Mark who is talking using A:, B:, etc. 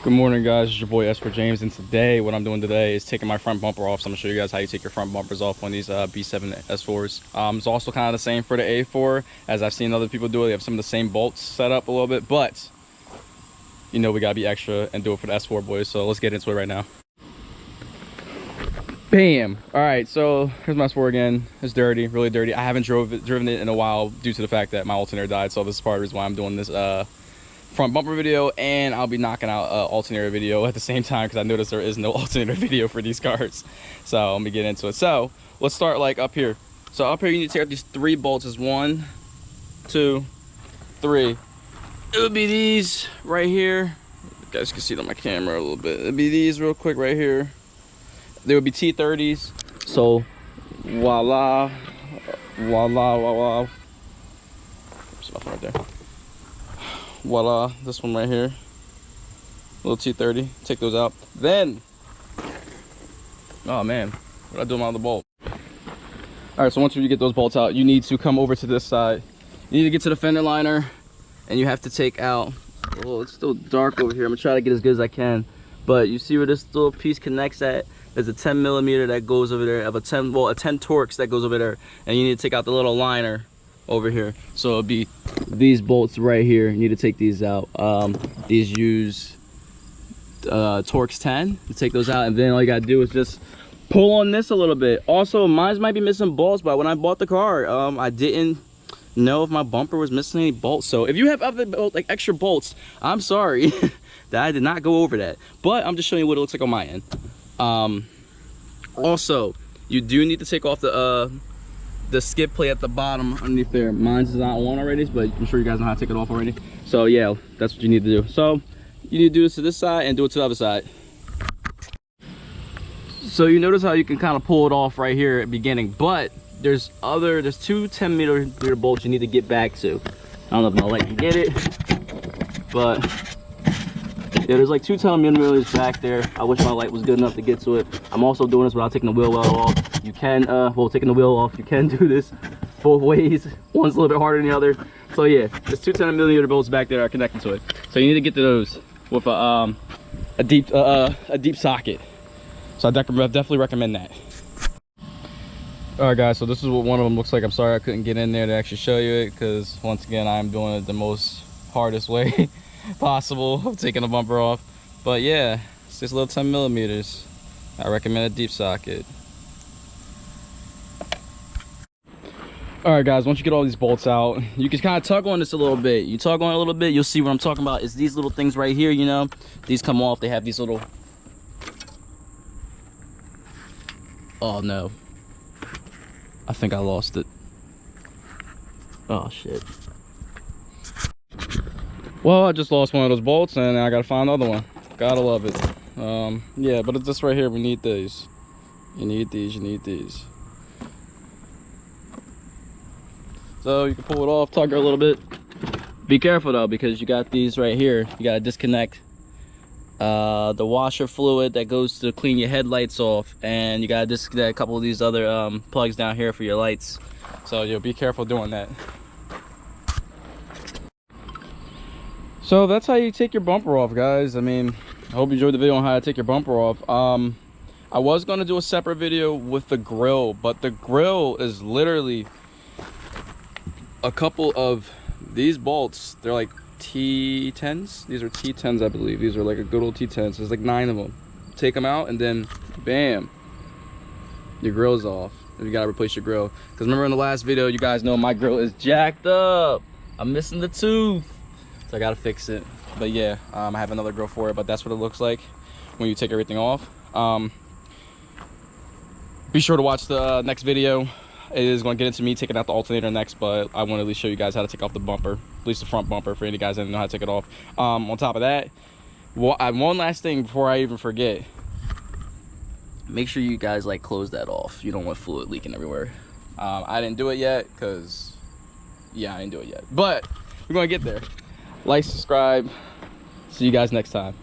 A: Good morning, guys. It's your boy S for James, and today what I'm doing today is taking my front bumper off. So I'm gonna show you guys how you take your front bumpers off on these B7 S4s. It's also kind of the same for the A4, as I've seen other people do it. They have some of the same bolts set up a little bit, but you know we gotta be extra and do it for the S4 boys. So let's get into it right now. Bam! All right, so here's my S4 again. It's dirty, really dirty. I haven't driven it in a while due to the fact that my alternator died. So this is part of the reason why I'm doing this front bumper video, and I'll be knocking out alternator video at the same time because I noticed there is no alternator video for these cars. So let me get into it. So let's start like up here. So up here you need to take out these 3 bolts. Is 1, 2, 3. It would be these right here. You guys can see it on my camera a little bit. It'd be these real quick right here. They would be T30s. So voila, voila, voila. There's nothing right there. Voila, this one right here, little T30. Take those out. Then, oh man, what did I do about the bolt? All right, so once you get those bolts out, you need to come over to this side. You need to get to the fender liner, and you have to take out. Oh, it's still dark over here. I'm gonna try to get as good as I can, but you see where this little piece connects at? There's a 10 millimeter that goes over there. I have a 10 Torx that goes over there, and you need to take out the little liner over here. So it'll be these bolts right here. You need to take these out. These use Torx 10 to take those out, and then all you gotta do is just pull on this a little bit. Also, mine might be missing bolts, but when I bought the car, I didn't know if my bumper was missing any bolts. So if you have other like extra bolts, I'm sorry that I did not go over that, but I'm just showing you what it looks like on my end. Also, you do need to take off the skid plate at the bottom underneath there. Mine's is not on already, but I'm sure you guys know how to take it off already. So yeah, that's what you need to do. So you need to do this to this side and do it to the other side. So you notice how you can kind of pull it off right here at the beginning, but there's 2 10 millimeter bolts you need to get back to. I don't know if my light can get it, but yeah, there's like 2 10 millimeters back there. I wish my light was good enough to get to it. I'm also doing this without taking the wheel well off. You can, taking the wheel off, you can do this both ways. One's a little bit harder than the other. So yeah, there's 2 10 millimeter bolts back there are connected to it. So you need to get to those with a deep socket. So I definitely recommend that. All right, guys. So this is what one of them looks like. I'm sorry I couldn't get in there to actually show you it because once again I'm doing it the most hardest way possible of taking the bumper off. But yeah, it's just little 10 millimeters. I recommend a deep socket. All right, guys, once you get all these bolts out, you can kind of tug on this a little bit. You tug on it a little bit, you'll see what I'm talking about. Is these little things right here, you know, these come off. They have these little, oh no, I think I lost it. Oh shit. Well, I just lost one of those bolts and I gotta find another one. Gotta love it. Yeah, but it's this right here. We need these. You need these, you need these. So you can pull it off, tug her a little bit. Be careful though, because you got these right here. You gotta disconnect the washer fluid that goes to clean your headlights off, and you gotta disconnect a couple of these other plugs down here for your lights. So you'll be careful doing that. So that's how you take your bumper off, guys. I mean, I hope you enjoyed the video on how to take your bumper off. I was gonna do a separate video with the grill, but the grill is literally a couple of these bolts. They're like T10s. These are T10s, I believe. These are like a good old T10s. There's like 9 of them. Take them out and then bam, your grill's off. And you gotta replace your grill. Because remember in the last video, you guys know my grill is jacked up. I'm missing the tooth. So I gotta fix it. But yeah, I have another grill for it, but that's what it looks like when you take everything off. Be sure to watch the next video. It is going to get into me taking out the alternator next, but I want to at least show you guys how to take off the bumper, at least the front bumper, for any guys that don't know how to take it off. On top of that, one last thing before I even forget, make sure you guys like close that off. You don't want fluid leaking everywhere. I didn't do it yet because, yeah, I didn't do it yet, but we're going to get there. Like, subscribe. See you guys next time.